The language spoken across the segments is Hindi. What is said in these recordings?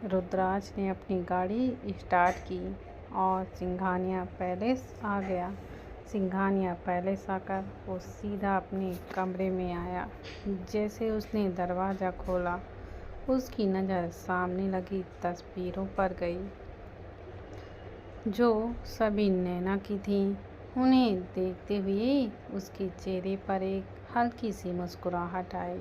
रुद्राज ने अपनी गाड़ी स्टार्ट की और सिंघानिया पैलेस आ गया। सिंघानिया पैलेस आकर वो सीधा अपने कमरे में आया। जैसे उसने दरवाज़ा खोला, उसकी नज़र सामने लगी तस्वीरों पर गई, जो सभी नैना की थीं। उन्हें देखते हुए उसके चेहरे पर एक हल्की सी मुस्कुराहट आई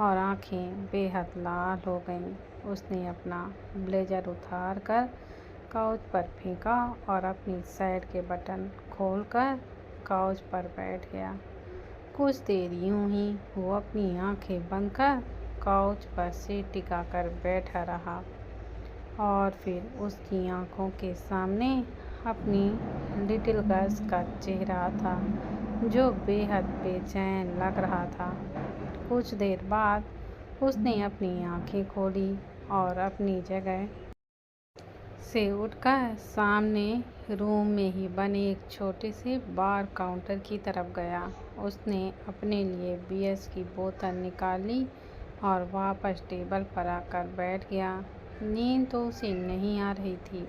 और आंखें बेहद लाल हो गईं। उसने अपना ब्लेजर उतार कर काउच पर फेंका और अपनी शर्ट के बटन खोलकर काउच पर बैठ गया। कुछ देर यूं ही वो अपनी आंखें बंद कर काउच पर सिर टिकाकर बैठा रहा और फिर उसकी आंखों के सामने अपनी लिटिल गर्ल्स का चेहरा था, जो बेहद बेचैन लग रहा था। कुछ देर बाद उसने अपनी आंखें खोली और अपनी जगह से उठकर सामने रूम में ही बने एक छोटे से बार काउंटर की तरफ गया। उसने अपने लिए बियर की बोतल निकाली और वापस टेबल पर आकर बैठ गया। नींद तो उसे नहीं आ रही थी,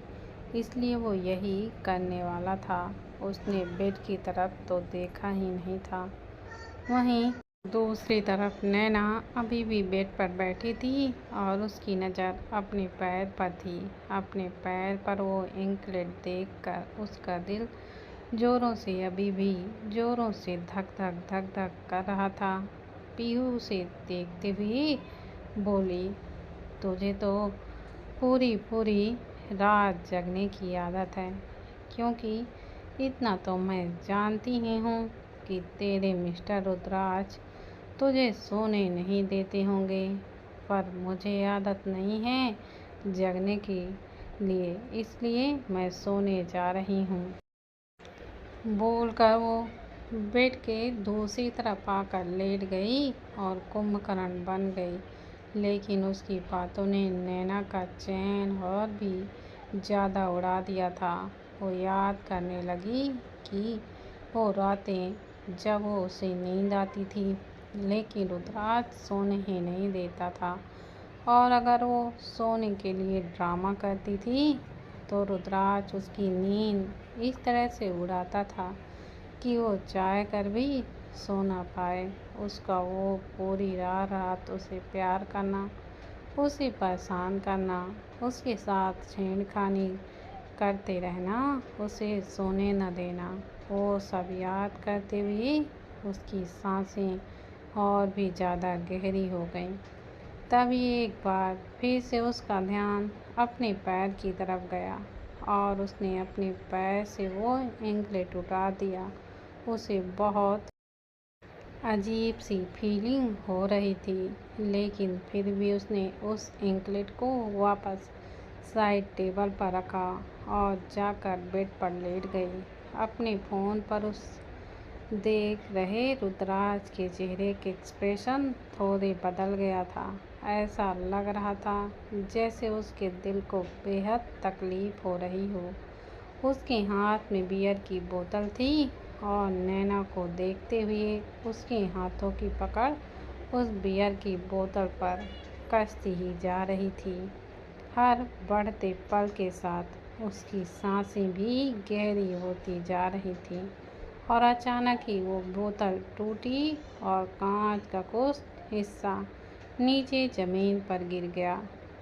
इसलिए वो यही करने वाला था। उसने बेड की तरफ तो देखा ही नहीं था। वहीं दूसरी तरफ नैना अभी भी बेड पर बैठी थी और उसकी नज़र अपने पैर पर थी। अपने पैर पर वो एंकलेट देखकर उसका दिल अभी भी जोरों से धक धक धक धक कर रहा था। पीहू उसे देखते हुए बोली, तुझे तो पूरी पूरी रात जगने की आदत है, क्योंकि इतना तो मैं जानती ही हूँ कि तेरे मिस्टर रुद्राज तुझे सोने नहीं देते होंगे, पर मुझे आदत नहीं है जगने के लिए, इसलिए मैं सोने जा रही हूँ। बोलकर वो बेड के दूसरी तरफ आकर लेट गई और कुंभकर्ण बन गई। लेकिन उसकी बातों ने नैना का चैन और भी ज़्यादा उड़ा दिया था। वो याद करने लगी कि वो रातें जब वो उसे नींद आती थी, लेकिन रुद्राज सोने ही नहीं देता था, और अगर वो सोने के लिए ड्रामा करती थी तो रुद्राज उसकी नींद इस तरह से उड़ाता था कि वो चाह कर भी सो ना पाए। उसका वो पूरी रात उसे प्यार करना, उसे परेशान करना, उसके साथ छेड़खानी करते रहना, उसे सोने न देना, वो सब याद करते हुए उसकी सांसें और भी ज़्यादा गहरी हो गईं। तभी एक बार फिर से उसका ध्यान अपने पैर की तरफ गया और उसने अपने पैर से वो एंकलेट उतार दिया। उसे बहुत अजीब सी फीलिंग हो रही थी, लेकिन फिर भी उसने उस एंकलेट को वापस साइड टेबल पर रखा और जाकर बेड पर लेट गई। अपने फ़ोन पर उस देख रहे रुद्राज के चेहरे के एक्सप्रेशन थोड़े बदल गया था। ऐसा लग रहा था जैसे उसके दिल को बेहद तकलीफ़ हो रही हो। उसके हाथ में बियर की बोतल थी और नैना को देखते हुए उसके हाथों की पकड़ उस बियर की बोतल पर कसती ही जा रही थी। हर बढ़ते पल के साथ उसकी सांसें भी गहरी होती जा रही थीं और अचानक ही वो बोतल टूटी और कांच का कुछ हिस्सा नीचे ज़मीन पर गिर गया,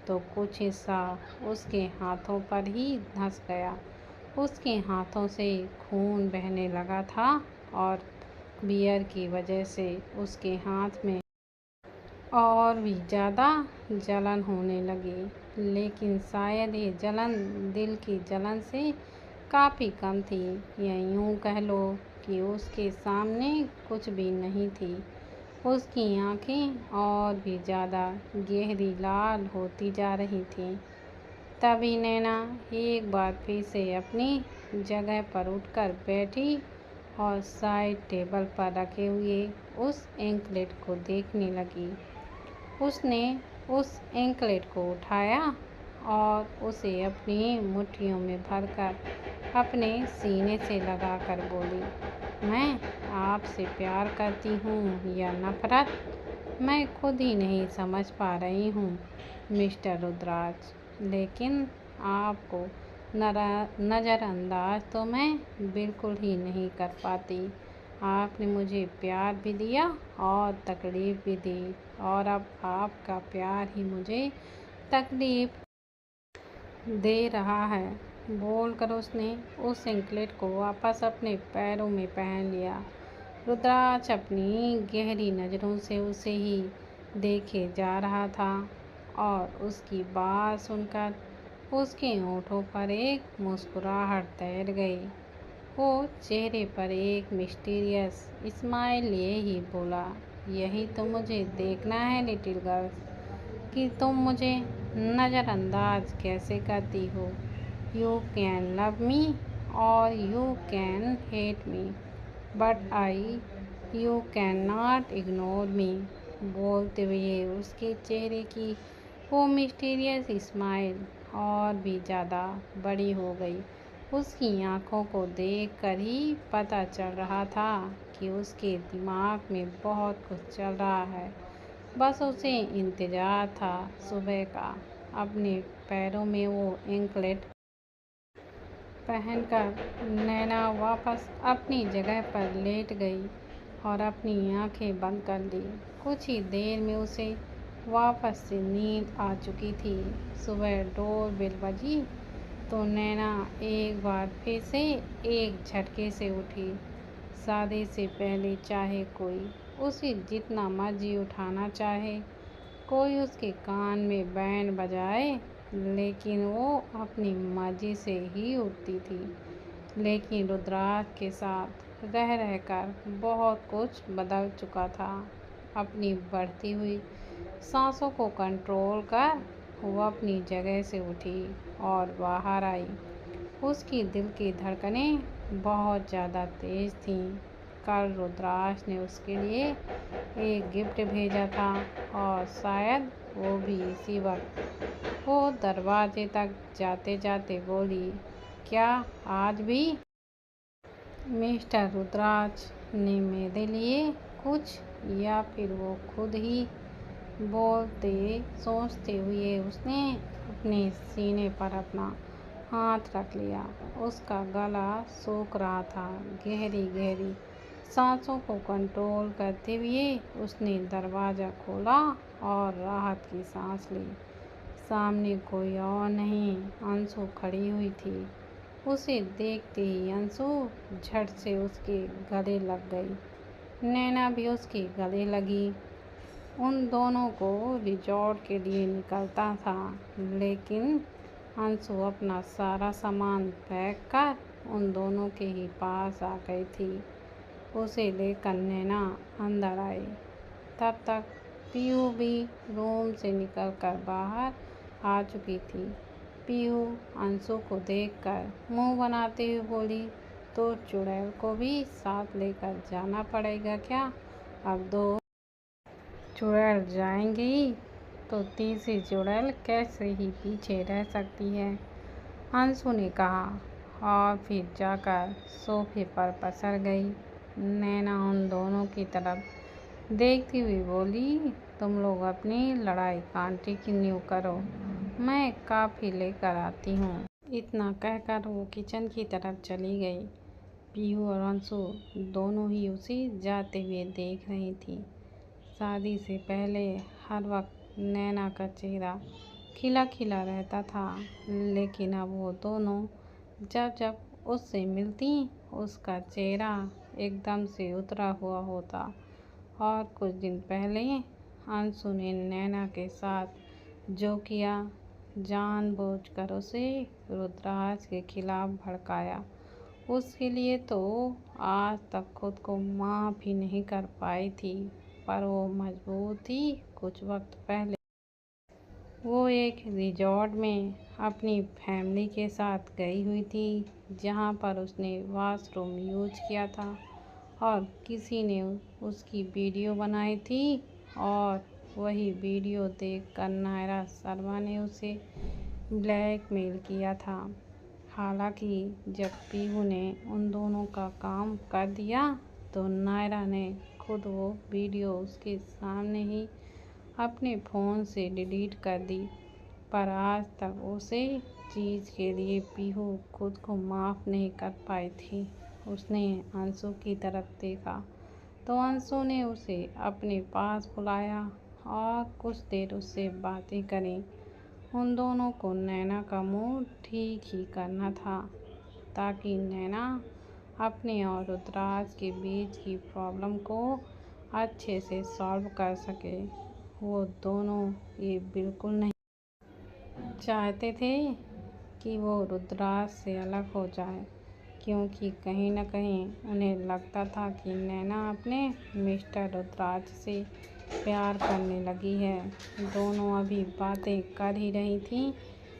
तो कुछ हिस्सा उसके हाथों पर ही धंस गया। उसके हाथों से खून बहने लगा था और बियर की वजह से उसके हाथ में और भी ज़्यादा जलन होने लगी, लेकिन शायद ये जलन दिल की जलन से काफ़ी कम थी, या यूँ कह लो कि उसके सामने कुछ भी नहीं थी। उसकी आँखें और भी ज़्यादा गहरी लाल होती जा रही थीं। तभी नैना एक बार फिर से अपनी जगह पर उठकर बैठी और साइड टेबल पर रखे हुए उस एंकलेट को देखने लगी। उसने उस एंकलेट को उठाया और उसे अपनी मुट्ठियों में भरकर अपने सीने से लगाकर बोली, मैं आपसे प्यार करती हूँ या नफरत, मैं खुद ही नहीं समझ पा रही हूँ मिस्टर रुद्राज। लेकिन आपको नज़रअंदाज तो मैं बिल्कुल ही नहीं कर पाती। आपने मुझे प्यार भी दिया और तकलीफ़ भी दी, और अब आपका प्यार ही मुझे तकलीफ़ दे रहा है। बोलकर उसने उस एंकलेट को वापस अपने पैरों में पहन लिया। रुद्राक्ष अपनी गहरी नज़रों से उसे ही देखे जा रहा था, और उसकी बात सुनकर उसके होठों पर एक मुस्कुराहट तैर गई। वो चेहरे पर एक मिस्टीरियस स्माइल लिए ही बोला, यही तो मुझे देखना है लिटिल गर्ल, कि तुम मुझे नज़रअंदाज कैसे करती हो। यू कैन लव मी और you can hate me, but you can not ignore me. बोलते हुए उसके चेहरे की वो मिस्टीरियस स्माइल और भी ज़्यादा बड़ी हो गई। उसकी आंखों को देखकर ही पता चल रहा था कि उसके दिमाग में बहुत कुछ चल रहा है। बस उसे इंतज़ार था सुबह का। अपने पैरों में वो एंकलेट पहनकर नैना वापस अपनी जगह पर लेट गई और अपनी आंखें बंद कर ली। कुछ ही देर में उसे वापस से नींद आ चुकी थी। सुबह डोर बेल बजी तो नैना एक बार फिर से एक झटके से उठी। शादी से पहले चाहे कोई उसे जितना मर्जी उठाना चाहे, कोई उसके कान में बैंड बजाए, लेकिन वो अपनी मर्जी से ही उठती थी। लेकिन रुद्राक्ष के साथ रह रहकर बहुत कुछ बदल चुका था। अपनी बढ़ती हुई सांसों को कंट्रोल कर वो अपनी जगह से उठी और बाहर आई। उसकी दिल की धड़कनें बहुत ज़्यादा तेज़ थीं। कल रुद्राक्ष ने उसके लिए एक गिफ्ट भेजा था, और शायद वो भी इसी वक्त। वो दरवाजे तक जाते जाते बोली, क्या आज भी मिस्टर रुद्राक्ष ने मेरे लिए कुछ, या फिर वो खुद ही। बोलते सोचते हुए उसने अपने सीने पर अपना हाथ रख लिया। उसका गला सूख रहा था। गहरी गहरी सांसों को कंट्रोल करते हुए उसने दरवाज़ा खोला और राहत की सांस ली। सामने कोई और नहीं, अंशु खड़ी हुई थी। उसे देखते ही अंशु झट से उसके गले लग गई। नैना भी उसके गले लगी। उन दोनों को रिजॉर्ट के लिए निकलता था, लेकिन अंशु अपना सारा सामान पैक कर उन दोनों के ही पास आ गई थी। उसे लेकर नैना अंदर आई। तब तक पीहू भी रूम से निकलकर बाहर आ चुकी थी। पीहू अंशु को देखकर मुंह बनाते हुए बोली, तो चुड़ैल को भी साथ लेकर जाना पड़ेगा क्या? अब दो चुड़ैल जाएंगी तो तीसरी चुड़ैल कैसे ही पीछे रह सकती है, अंशु ने कहा, और फिर जाकर सोफे पर पसर गई। नैना उन दोनों की तरफ देखती हुई बोली, तुम लोग अपनी लड़ाई कंटिन्यू करो, मैं कॉफ़ी लेकर आती हूँ। इतना कहकर वो किचन की तरफ चली गई। पीहू और अंशु दोनों ही उसे जाते हुए देख रही थी। शादी से पहले हर वक्त नैना का चेहरा खिला खिला रहता था, लेकिन अब वो दोनों जब जब उससे मिलती उसका चेहरा एकदम से उतरा हुआ होता। और कुछ दिन पहले अंशु ने नैना के साथ जो किया, जानबूझकर उसे रुद्राक्ष के खिलाफ भड़काया, उसके लिए तो आज तक खुद को माफ़ भी नहीं कर पाई थी। पर वो मजबूर थी। कुछ वक्त पहले वो एक रिजॉर्ट में अपनी फैमिली के साथ गई हुई थी, जहाँ पर उसने वॉशरूम यूज किया था और किसी ने उसकी वीडियो बनाई थी, और वही वीडियो देखकर नायरा शर्मा ने उसे ब्लैकमेल किया था। हालांकि जब पीहू ने उन दोनों का काम कर दिया तो नायरा ने खुद वो वीडियो उसके सामने ही अपने फ़ोन से डिलीट कर दी। पर आज तक उसे चीज़ के लिए पीहू खुद को माफ़ नहीं कर पाई थी। उसने अंशु की तरफ देखा तो अंशु ने उसे अपने पास बुलाया और कुछ देर उससे बातें करी। उन दोनों को नैना का मूड ठीक ही करना था ताकि नैना अपने और रुद्राज के बीच की प्रॉब्लम को अच्छे से सॉल्व कर सके। वो दोनों ये बिल्कुल नहीं चाहते थे कि वो रुद्राज से अलग हो जाए, क्योंकि कहीं न कहीं उन्हें लगता था कि नैना अपने मिस्टर रुद्राज से प्यार करने लगी है। दोनों अभी बातें कर ही रही थी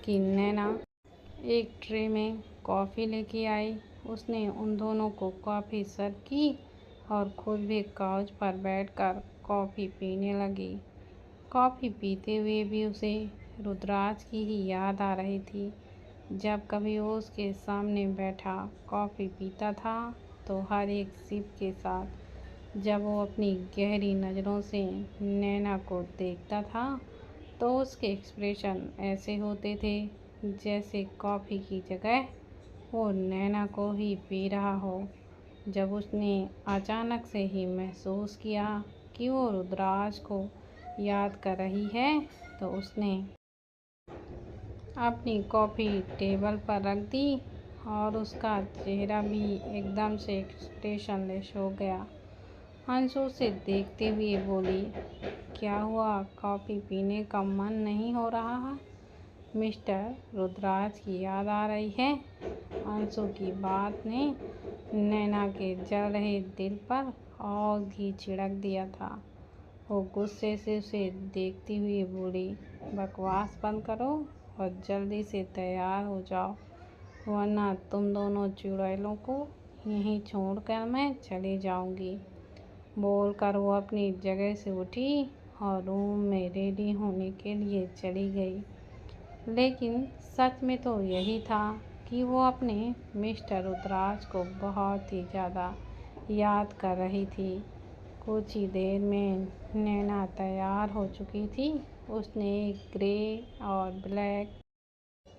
कि नैना एक ट्रे में कॉफ़ी लेके आई। उसने उन दोनों को कॉफ़ी सर्व की और खुद भी काउच पर बैठकर कॉफ़ी पीने लगी। कॉफ़ी पीते हुए भी उसे रुद्राज की ही याद आ रही थी। जब कभी वो उसके सामने बैठा कॉफ़ी पीता था तो हर एक सिप के साथ जब वो अपनी गहरी नज़रों से नैना को देखता था तो उसके एक्सप्रेशन ऐसे होते थे जैसे कॉफ़ी की जगह वो नैना को ही पी रहा हो। जब उसने अचानक से ही महसूस किया कि वो रुद्राज को याद कर रही है तो उसने अपनी कॉफ़ी टेबल पर रख दी और उसका चेहरा भी एकदम से एक्सप्रेशनलेस हो गया। अंशु उसे देखते हुए बोली, क्या हुआ, कॉफ़ी पीने का मन नहीं हो रहा है? मिस्टर रुद्राज की याद आ रही है? अंशु की बात ने नैना के जल रहे दिल पर और भी छिड़क दिया था। वो गुस्से से उसे देखती हुई बोली, बकवास बंद करो और जल्दी से तैयार हो जाओ, वरना तुम दोनों चुड़ैलों को यहीं छोड़कर मैं चली जाऊंगी। बोलकर वो अपनी जगह से उठी और रूम में रेडी होने के लिए चली गई। लेकिन सच में तो यही था कि वो अपने मिस्टर रुद्राज को बहुत ही ज़्यादा याद कर रही थी। कुछ ही देर में नैना तैयार हो चुकी थी। उसने एक ग्रे और ब्लैक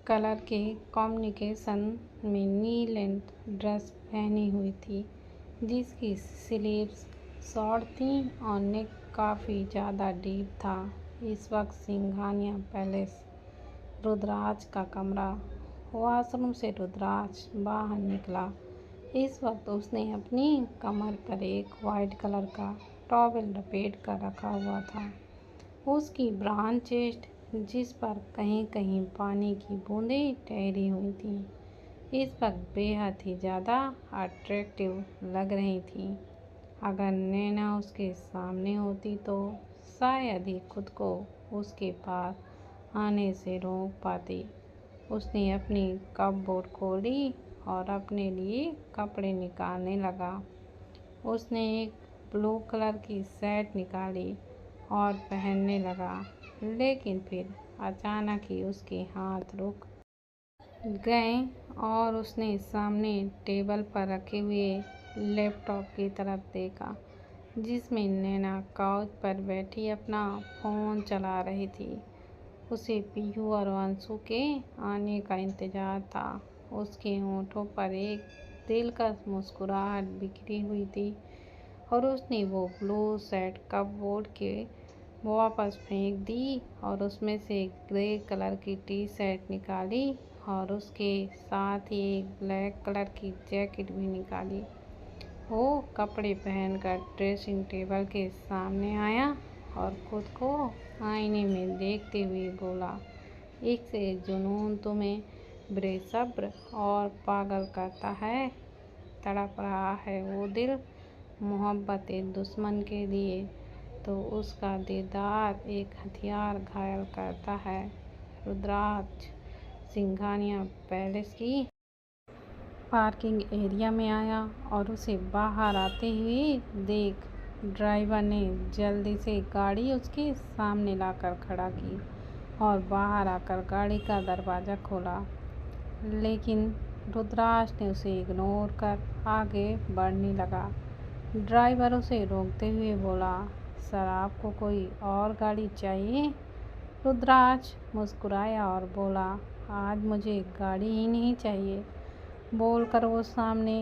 कलर के कॉम्बिनेशन में नी लेंथ ड्रेस पहनी हुई थी, जिसकी स्लीव्स शॉर्ट थी और नेक काफ़ी ज़्यादा डीप था। इस वक्त सिंघानिया पैलेस रुद्राज का कमरा। वॉशरूम से रुद्राज बाहर निकला। इस वक्त उसने अपनी कमर पर एक वाइट कलर का टॉवेल लपेट कर रखा हुआ था। उसकी ब्राउन चेस्ट, जिस पर कहीं कहीं पानी की बूंदें ठहरी हुई थीं, इस वक्त बेहद ही ज़्यादा अट्रैक्टिव लग रही थी। अगर नैना उसके सामने होती तो शायद ही खुद को उसके पास आने से रोक पाती। उसने अपनी कपबोर्ड खोली और अपने लिए कपड़े निकालने लगा। उसने एक ब्लू कलर की शर्ट निकाली और पहनने लगा, लेकिन फिर अचानक ही उसके हाथ रुक गए और उसने सामने टेबल पर रखे हुए लैपटॉप की तरफ देखा, जिसमें नैना काउच पर बैठी अपना फ़ोन चला रही थी। उसे पीहू और अंशु के आने का इंतज़ार था। उसके होठों पर एक दिलकश मुस्कुराहट बिखरी हुई थी और उसने वो ब्लू शर्ट कपबोर्ड के वापस फेंक दी और उसमें से ग्रे कलर की टी शर्ट निकाली और उसके साथ ही एक ब्लैक कलर की जैकेट भी निकाली। वो कपड़े पहनकर ड्रेसिंग टेबल के सामने आया और खुद को आईने में देखते हुए बोला, एक जुनून तुम्हें बेसब्र और पागल करता है। तड़प रहा है वो दिल मोहब्बत दुश्मन के लिए, तो उसका दीदार एक हथियार घायल करता है। रुद्राज सिंघानिया पैलेस की पार्किंग एरिया में आया और उसे बाहर आते हुए देख ड्राइवर ने जल्दी से गाड़ी उसके सामने लाकर खड़ा की और बाहर आकर गाड़ी का दरवाज़ा खोला। लेकिन रुद्राज ने उसे इग्नोर कर आगे बढ़ने लगा। ड्राइवर उसे रोकते हुए बोला, सर आपको कोई और गाड़ी चाहिए? रुद्राज मुस्कुराया और बोला, आज मुझे गाड़ी ही नहीं चाहिए। बोलकर वो सामने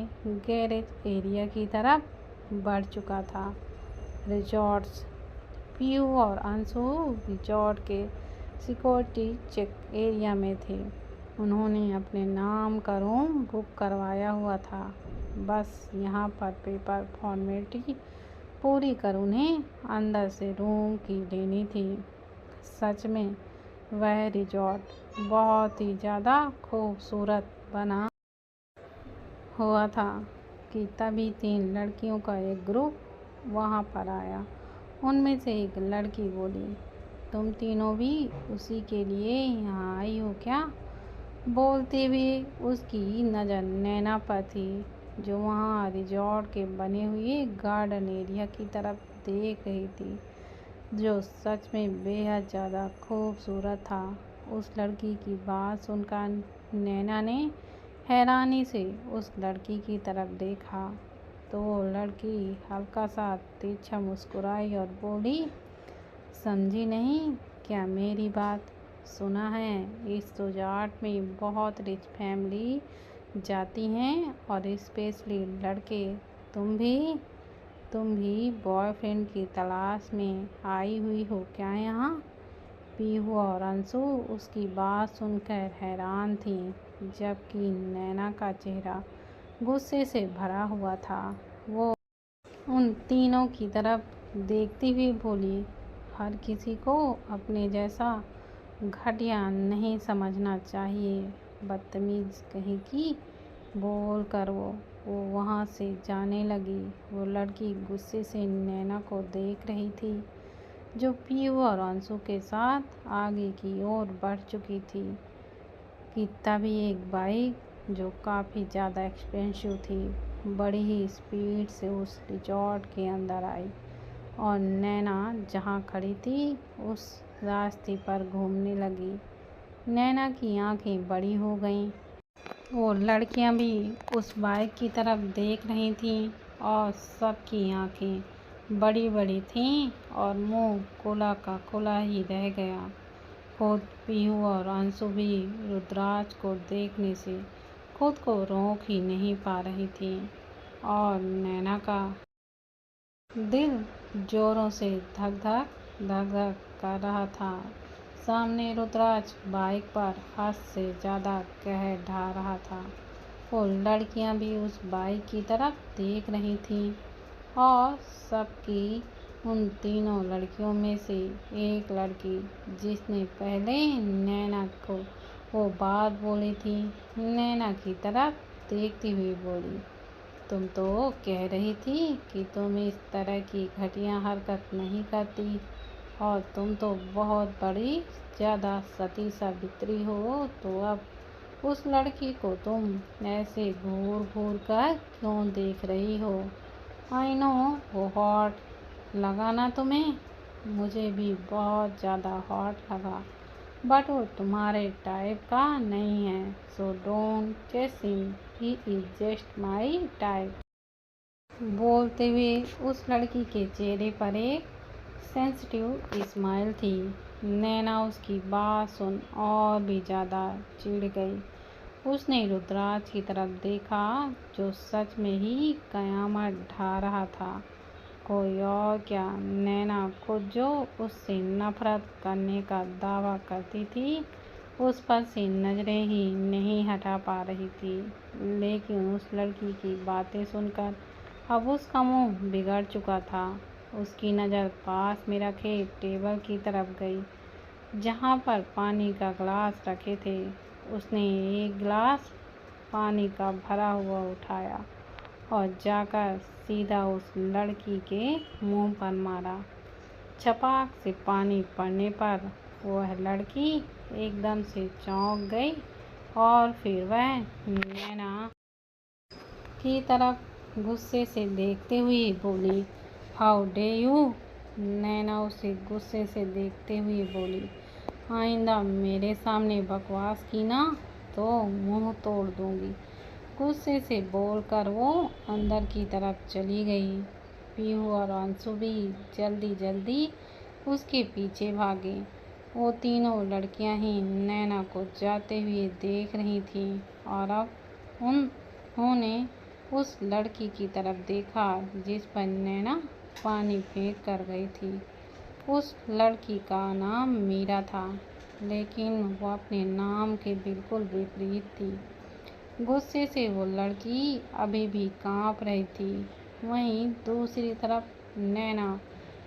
गैरेज एरिया की तरफ बढ़ चुका था। रिजॉर्ट्स। पीयू और अंशु रिजॉर्ट के सिक्योरिटी चेक एरिया में थे। उन्होंने अपने नाम का रूम बुक करवाया हुआ था। बस यहाँ पर पेपर फॉर्मेलिटी पूरी कर उन्हें अंदर से रूम की लेनी थी। सच में वह रिजॉर्ट बहुत ही ज़्यादा खूबसूरत बना हुआ था कि तभी 3 लड़कियों का एक ग्रुप वहाँ पर आया। उनमें से एक लड़की बोली, तुम तीनों भी उसी के लिए यहाँ आई हो क्या? बोलते हुए उसकी नज़र नैना पर थी, जो वहाँ रिजॉर्ट के बने हुए गार्डन एरिया की तरफ देख रही थी, जो सच में बेहद ज़्यादा खूबसूरत था। उस लड़की की बात सुनकर नैना ने हैरानी से उस लड़की की तरफ देखा तो वो लड़की हल्का सा तिरछा मुस्कुराई और बोली, समझी नहीं क्या मेरी बात? सुना है इस रिजॉर्ट में बहुत रिच फैमिली जाती हैं और स्पेशली लड़के। तुम भी बॉयफ्रेंड की तलाश में आई हुई हो क्या यहाँ? पीहू और अंशु उसकी बात सुनकर हैरान थी, जबकि नैना का चेहरा गुस्से से भरा हुआ था। वो उन तीनों की तरफ देखती हुई बोली, हर किसी को अपने जैसा घटिया नहीं समझना चाहिए, बदतमीज कहीं की। बोल कर वो वहाँ से जाने लगी। वो लड़की गुस्से से नैना को देख रही थी, जो पीयू और अंशु के साथ आगे की ओर बढ़ चुकी थी कि तभी एक बाइक, जो काफ़ी ज़्यादा एक्सपेंसिव थी, बड़ी ही स्पीड से उस रिजॉर्ट के अंदर आई और नैना जहाँ खड़ी थी उस रास्ते पर घूमने लगी। नैना की आंखें बड़ी हो गईं। वो लड़कियां भी उस बाइक की तरफ देख रही थीं और सबकी आंखें बड़ी बड़ी थीं और मुंह खुला का खुला ही रह गया। खुद पीहू और अंशु भी रुद्राज को देखने से खुद को रोक ही नहीं पा रही थी और नैना का दिल जोरों से धक धक कर रहा था। सामने रुद्राज बाइक पर हद से ज़्यादा कहर ढा रहा था। वो लड़कियां भी उस बाइक की तरफ देख रही थीं और सबकी उन तीनों लड़कियों में से एक लड़की, जिसने पहले नैना को वो बात बोली थी, नैना की तरफ देखती हुई बोली, तुम तो कह रही थी कि तुम इस तरह की घटिया हरकत नहीं करती और तुम तो बहुत बड़ी ज़्यादा सती सावित्री हो, तो अब उस लड़की को तुम ऐसे घूर घूर कर क्यों देख रही हो? आई नो वो हॉट लगा ना तुम्हें? मुझे भी बहुत ज़्यादा हॉट लगा, बट वो तुम्हारे टाइप का नहीं है, so don't chase him, he is just my type. बोलते हुए उस लड़की के चेहरे पर एक सेंसिटिव स्माइल थी। नैना उसकी बात सुन और भी ज़्यादा चिढ़ गई। उसने रुद्राज की तरफ देखा, जो सच में ही कयामत ढा रहा था। कोई और क्या, नैना खुद जो उससे नफरत करने का दावा करती थी, उस पर से नज़रें ही नहीं हटा पा रही थी। लेकिन उस लड़की की बातें सुनकर अब उसका मुंह बिगड़ चुका था। उसकी नज़र पास में रखे टेबल की तरफ गई, जहाँ पर पानी का ग्लास रखे थे। उसने एक गिलास पानी का भरा हुआ उठाया और जाकर सीधा उस लड़की के मुंह पर मारा। छपाक से पानी पड़ने पर वह लड़की एकदम से चौंक गई और फिर वह नैना की तरफ गुस्से से देखते हुए बोली, हाउ डे यू? नैना उसे गुस्से से देखते हुए बोली, आइंदा मेरे सामने बकवास की ना तो मुंह तोड़ दूंगी। गुस्से से बोलकर वो अंदर की तरफ चली गई। पीहू और अंशु भी जल्दी जल्दी उसके पीछे भागे। वो तीनों लड़कियां ही नैना को जाते हुए देख रही थीं और अब उन्होंने उस लड़की की तरफ देखा जिस पर नैना पानी फेंक कर गई थी। उस लड़की का नाम मीरा था, लेकिन वो अपने नाम के बिल्कुल विपरीत थी। गुस्से से वो लड़की अभी भी कांप रही थी। वहीं दूसरी तरफ नैना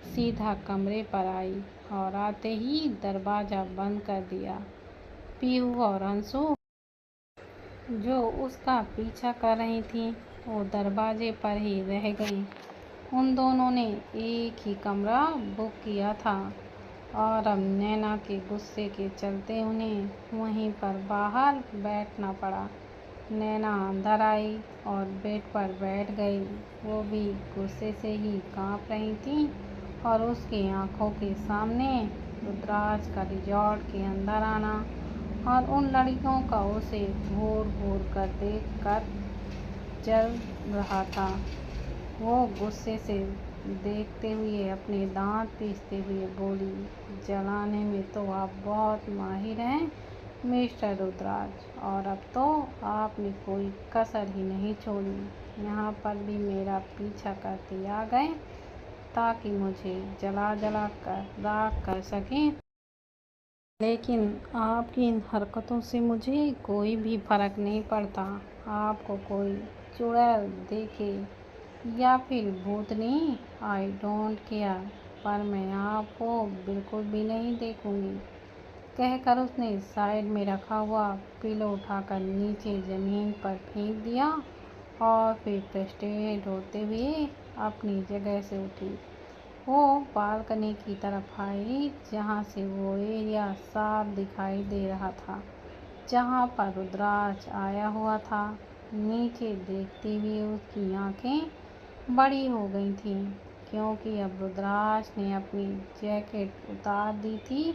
सीधा कमरे पर आई और आते ही दरवाज़ा बंद कर दिया। पीहू और अंशु, जो उसका पीछा कर रही थी, वो दरवाजे पर ही रह गई। उन दोनों ने एक ही कमरा बुक किया था और अब नैना के गुस्से के चलते उन्हें वहीं पर बाहर बैठना पड़ा। नैना अंदर आई और बेड पर बैठ गई। वो भी गुस्से से ही कांप रही थी और उसकी आंखों के सामने रुद्राज का रिजॉर्ट के अंदर आना और उन लड़कियों का उसे घूर घूर कर देख कर जल रहा था। वो गुस्से से देखते हुए अपने दांत पीसते हुए बोली, जलाने में तो आप बहुत माहिर हैं मिस्टर रुद्राज, और अब तो आपने कोई कसर ही नहीं छोड़ी। यहाँ पर भी मेरा पीछा करते आ गए ताकि मुझे जला जला कर राख कर सकें। लेकिन आपकी इन हरकतों से मुझे कोई भी फर्क नहीं पड़ता। आपको कोई चुड़ैल देखे या फिर भूतनी, आई डोंट केयर, पर मैं आपको बिल्कुल भी नहीं देखूंगी। कहकर उसने साइड में रखा हुआ पिलो उठाकर नीचे ज़मीन पर फेंक दिया और फिर फ्रस्ट्रेट होते हुए अपनी जगह से उठी। वो बालकनी की तरफ आई जहाँ से वो एरिया साफ दिखाई दे रहा था जहाँ पर रुद्राज आया हुआ था। नीचे देखते हुए उसकी आंखें बड़ी हो गई थीं, क्योंकि अब रुद्राज ने अपनी जैकेट उतार दी थी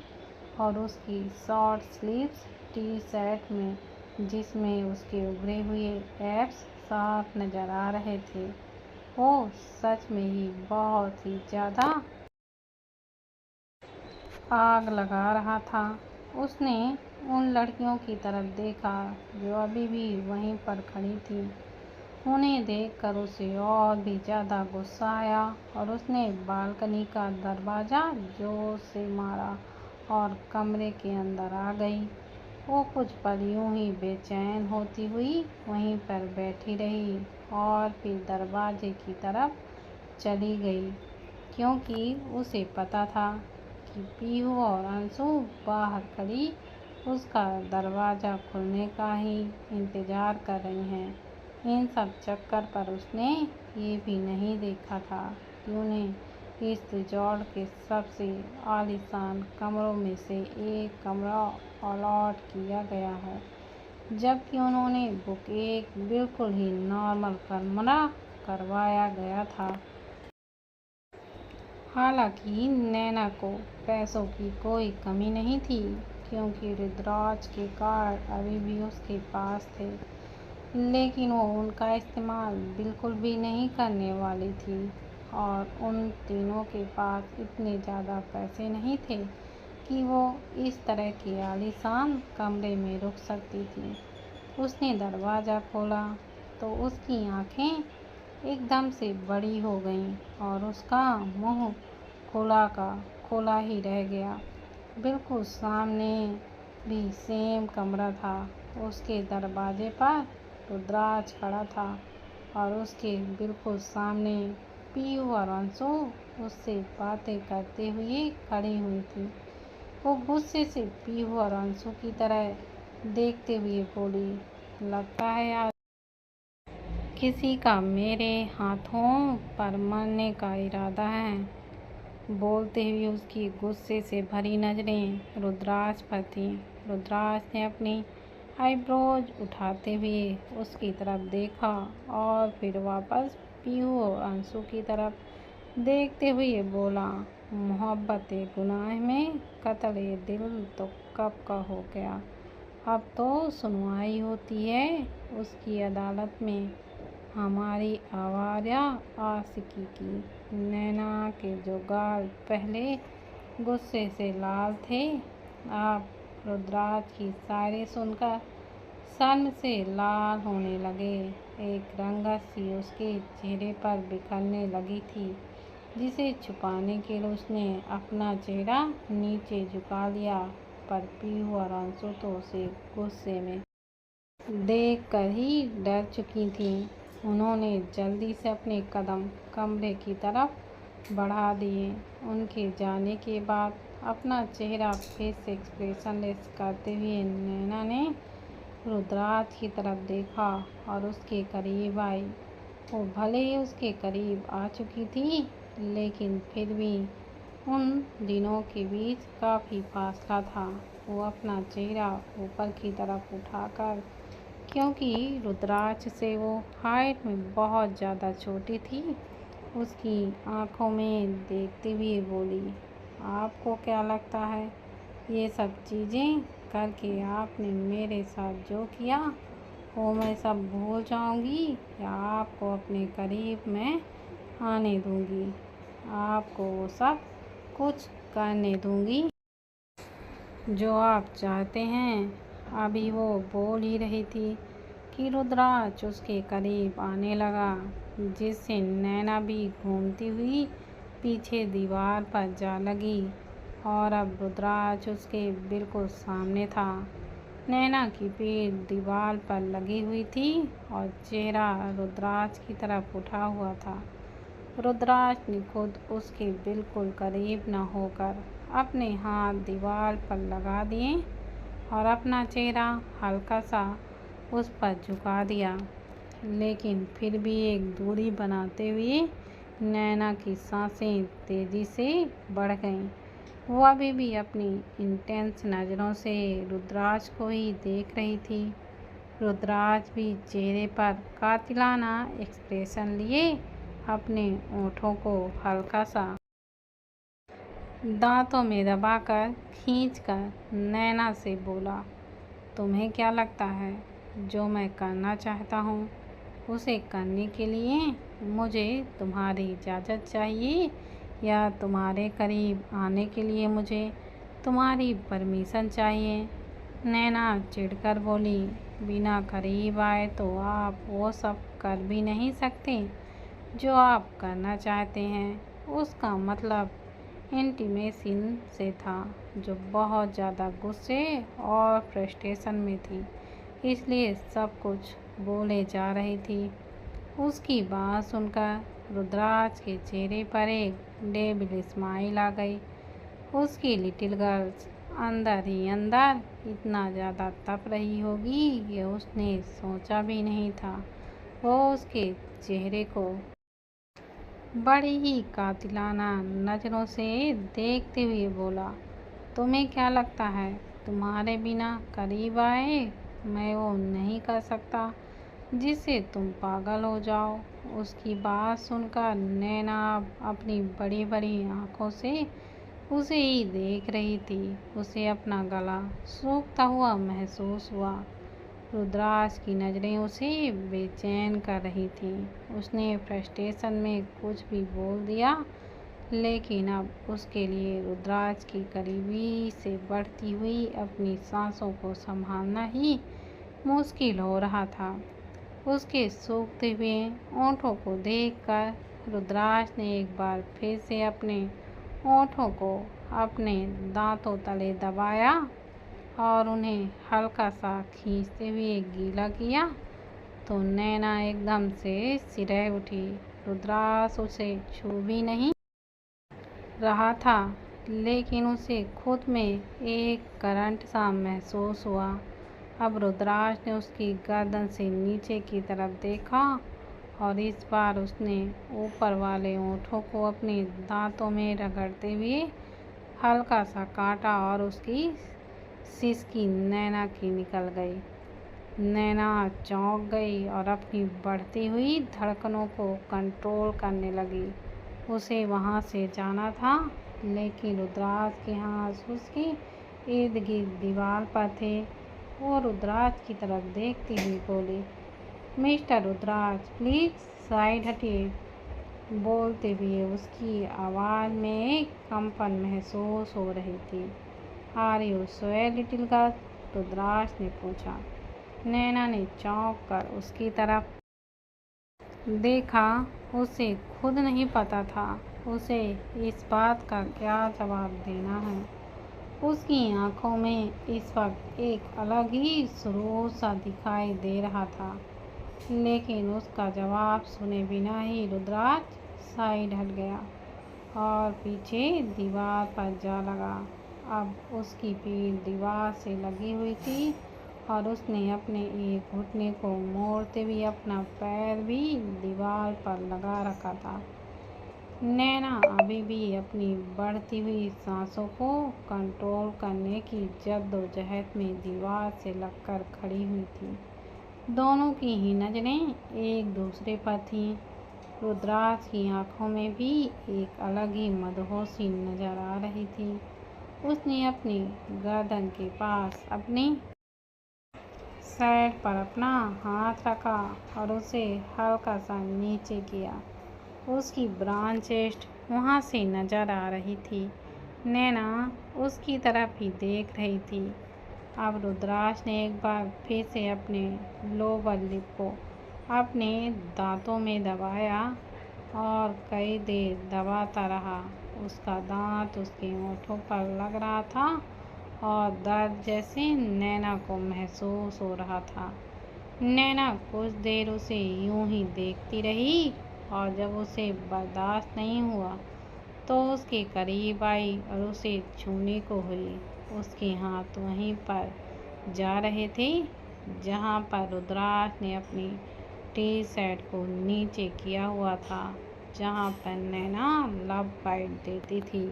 और उसकी शॉर्ट स्लीव्स टी शर्ट में, जिसमें उसके उभरे हुए एब्स साफ नजर आ रहे थे, वो सच में ही बहुत ही ज़्यादा आग लगा रहा था। उसने उन लड़कियों की तरफ देखा जो अभी भी वहीं पर खड़ी थी। उन्हें देखकर उसे और भी ज़्यादा गुस्सा आया और उसने बालकनी का दरवाज़ा जोर से मारा और कमरे के अंदर आ गई। वो कुछ पल यूं ही बेचैन होती हुई वहीं पर बैठी रही और फिर दरवाजे की तरफ चली गई, क्योंकि उसे पता था कि पीहू और अंशु बाहर खड़ी उसका दरवाज़ा खुलने का ही इंतज़ार कर रही हैं। इन सब चक्कर पर उसने ये भी नहीं देखा था कि उन्हें इस रिजॉर्ट के सबसे आलीशान कमरों में से एक कमरा अलॉट किया गया है, जबकि उन्होंने बुक एक बिल्कुल ही नॉर्मल कमरा करवाया गया था। हालांकि नैना को पैसों की कोई कमी नहीं थी, क्योंकि रुद्राज के कार्ड अभी भी उसके पास थे, लेकिन वो उनका इस्तेमाल बिल्कुल भी नहीं करने वाली थी और उन तीनों के पास इतने ज़्यादा पैसे नहीं थे कि वो इस तरह के आलीशान कमरे में रुक सकती थी। उसने दरवाज़ा खोला तो उसकी आंखें एकदम से बड़ी हो गईं और उसका मुंह खुला का खुला ही रह गया। बिल्कुल सामने भी सेम कमरा था। उसके दरवाजे पर रुद्राज खड़ा था और उसके बिल्कुल सामने पीहू और अंशु उससे बातें करते हुए खड़ी हुई थी। वो गुस्से से पीहू और अंशु की तरह देखते हुए बोली, लगता है आज किसी का मेरे हाथों पर मरने का इरादा है। बोलते हुए उसकी गुस्से से भरी नज़रें रुद्राज पर थीं। रुद्राज ने अपनी आईब्रोज उठाते हुए उसकी तरफ देखा और फिर वापस पीहू और अंशु की तरफ देखते हुए बोला, मोहब्बत गुनाह में कत्ल दिल तो कब का हो गया, अब तो सुनवाई होती है उसकी अदालत में हमारी आवारा आशिकी की। नैना के जो गाल पहले गुस्से से लाल थे, अब रुद्राज की शायरी सुनकर शर्म से लाल होने लगे। एक रंगत सी उसके चेहरे पर बिखरने लगी थी, जिसे छुपाने के लिए उसने अपना चेहरा नीचे झुका लिया। पर पीहू और अंशु तो उसे गुस्से में देख कर ही डर चुकी थीं। उन्होंने जल्दी से अपने कदम कमरे की तरफ बढ़ा दिए। उनके जाने के बाद अपना चेहरा फिर से एक्सप्रेशनलेस करते हुए नैना ने रुद्राज की तरफ देखा और उसके करीब आई। वो भले ही उसके करीब आ चुकी थी, लेकिन फिर भी उन दिनों के बीच काफ़ी फासला था। वो अपना चेहरा ऊपर की तरफ उठाकर, क्योंकि रुद्राज से वो हाइट में बहुत ज़्यादा छोटी थी, उसकी आंखों में देखते हुए बोली, आपको क्या लगता है ये सब चीज़ें करके आपने मेरे साथ जो किया वो मैं सब भूल जाऊंगी, या आपको अपने करीब में आने दूंगी, आपको वो सब कुछ करने दूंगी जो आप चाहते हैं। अभी वो बोल ही रही थी कि रुद्राज उसके करीब आने लगा, जिससे नैना भी घूमती हुई पीछे दीवार पर जा लगी और अब रुद्राज उसके बिल्कुल सामने था। नैना की पीठ दीवार पर लगी हुई थी और चेहरा रुद्राज की तरफ उठा हुआ था। रुद्राज ने खुद उसके बिल्कुल करीब न होकर अपने हाथ दीवार पर लगा दिए और अपना चेहरा हल्का सा उस पर झुका दिया। लेकिन फिर भी एक दूरी बनाते हुए नैना की सांसें तेजी से बढ़ गईं। वो अभी भी अपनी इंटेंस नज़रों से रुद्राज को ही देख रही थी। रुद्राज भी चेहरे पर कातिलाना एक्सप्रेशन लिए अपने ओठों को हल्का सा दांतों में दबाकर खींचकर नैना से बोला, तुम्हें क्या लगता है जो मैं करना चाहता हूँ उसे करने के लिए मुझे तुम्हारी इजाज़त चाहिए, या तुम्हारे करीब आने के लिए मुझे तुम्हारी परमिशन चाहिए? नैना चिढ़कर बोली, बिना करीब आए तो आप वो सब कर भी नहीं सकते जो आप करना चाहते हैं। उसका मतलब इंटीमेसी से था, जो बहुत ज़्यादा गुस्से और फ्रस्ट्रेशन में थी, इसलिए सब कुछ बोले जा रही थी। उसकी बात सुनकर रुद्राज के चेहरे पर एक डेविल स्माइल आ गई। उसकी लिटिल गर्ल्स अंदर ही अंदर इतना ज़्यादा तप रही होगी, ये उसने सोचा भी नहीं था। वो उसके चेहरे को बड़ी ही कातिलाना नज़रों से देखते हुए बोला, तुम्हें क्या लगता है तुम्हारे बिना करीब आए मैं वो नहीं कर सकता जिससे तुम पागल हो जाओ? उसकी बात सुनकर नैना अपनी बड़ी बड़ी आंखों से उसे ही देख रही थी। उसे अपना गला सूखता हुआ महसूस हुआ। रुद्राज की नज़रें उसे बेचैन कर रही थीं। उसने फ्रस्ट्रेशन में कुछ भी बोल दिया, लेकिन अब उसके लिए रुद्राज की करीबी से बढ़ती हुई अपनी सांसों को संभालना ही मुश्किल हो रहा था। उसके सूखते हुए ओंठों को देखकर रुद्राज ने एक बार फिर से अपने ओंठों को अपने दांतों तले दबाया और उन्हें हल्का सा खींचते हुए गीला किया, तो नैना एकदम से सिरह उठी। रुद्राज उसे छू भी नहीं रहा था, लेकिन उसे खुद में एक करंट सा महसूस हुआ। अब रुद्राज ने उसकी गर्दन से नीचे की तरफ देखा और इस बार उसने ऊपर वाले ओंठों को अपने दांतों में रगड़ते हुए हल्का सा काटा और उसकी सिसकी नैना की निकल गई। नैना चौंक गई और अपनी बढ़ती हुई धड़कनों को कंट्रोल करने लगी। उसे वहाँ से जाना था, लेकिन रुद्राज के हाथ उसके इर्द गिर्द दीवार पर थे। वो रुद्राज की तरफ देखती हुई बोली, मिस्टर रुद्राज प्लीज़ साइड हटिए। बोलते हुए उसकी आवाज़ में एक कंपन महसूस हो रही थी। Are you sure little girl? Rudraksh ने पूछा। नैना ने चौंक कर उसकी तरफ देखा। उसे खुद नहीं पता था उसे इस बात का क्या जवाब देना है। उसकी आंखों में इस वक्त एक अलग ही सुरूर सा दिखाई दे रहा था। लेकिन उसका जवाब सुने बिना ही रुद्राक्ष साइड हट गया और पीछे दीवार पर जा लगा। अब उसकी पीठ दीवार से लगी हुई थी और उसने अपने एक घुटने को मोड़ते हुए अपना पैर भी दीवार पर लगा रखा था। नैना अभी भी अपनी बढ़ती हुई सांसों को कंट्रोल करने की जद्दोजहद में दीवार से लगकर खड़ी हुई थी। दोनों की ही नज़रें एक दूसरे पर थीं। रुद्राक्ष की आंखों में भी एक अलग ही मदहोशी नजर आ रही थी। उसने अपनी गर्दन के पास अपनी शर्ट पर अपना हाथ रखा और उसे हल्का सा नीचे किया। उसकी ब्रॉड चेस्ट वहाँ से नजर आ रही थी। नैना उसकी तरफ ही देख रही थी। अब रुद्राक्ष ने एक बार फिर से अपने लोअर लिप को अपने दांतों में दबाया और कई देर दबाता रहा। उसका दांत उसके होठों पर लग रहा था और दर्द जैसे नैना को महसूस हो रहा था। नैना कुछ देर उसे यूं ही देखती रही और जब उसे बर्दाश्त नहीं हुआ तो उसके करीब आई और उसे छूने को हुई। उसके हाथ वहीं पर जा रहे थे जहां पर रुद्राक्ष ने अपनी टी शर्ट को नीचे किया हुआ था, जहां पर नैना लव बाइट देती थी।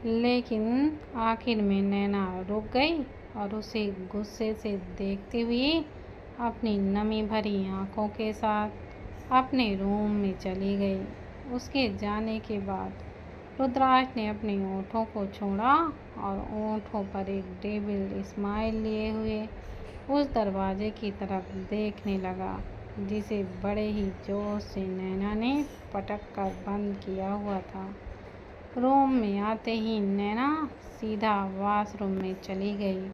लेकिन आखिर में नैना रुक गई और उसे गुस्से से देखते हुए अपनी नमी भरी आंखों के साथ अपने रूम में चली गई। उसके जाने के बाद रुद्राक्ष ने अपने ओंठों को छोड़ा और ओंठों पर एक डेविल स्माइल लिए हुए उस दरवाजे की तरफ देखने लगा जिसे बड़े ही जोर से नैना ने पटक कर बंद किया हुआ था। रूम में आते ही नैना सीधा वॉशरूम में चली गई।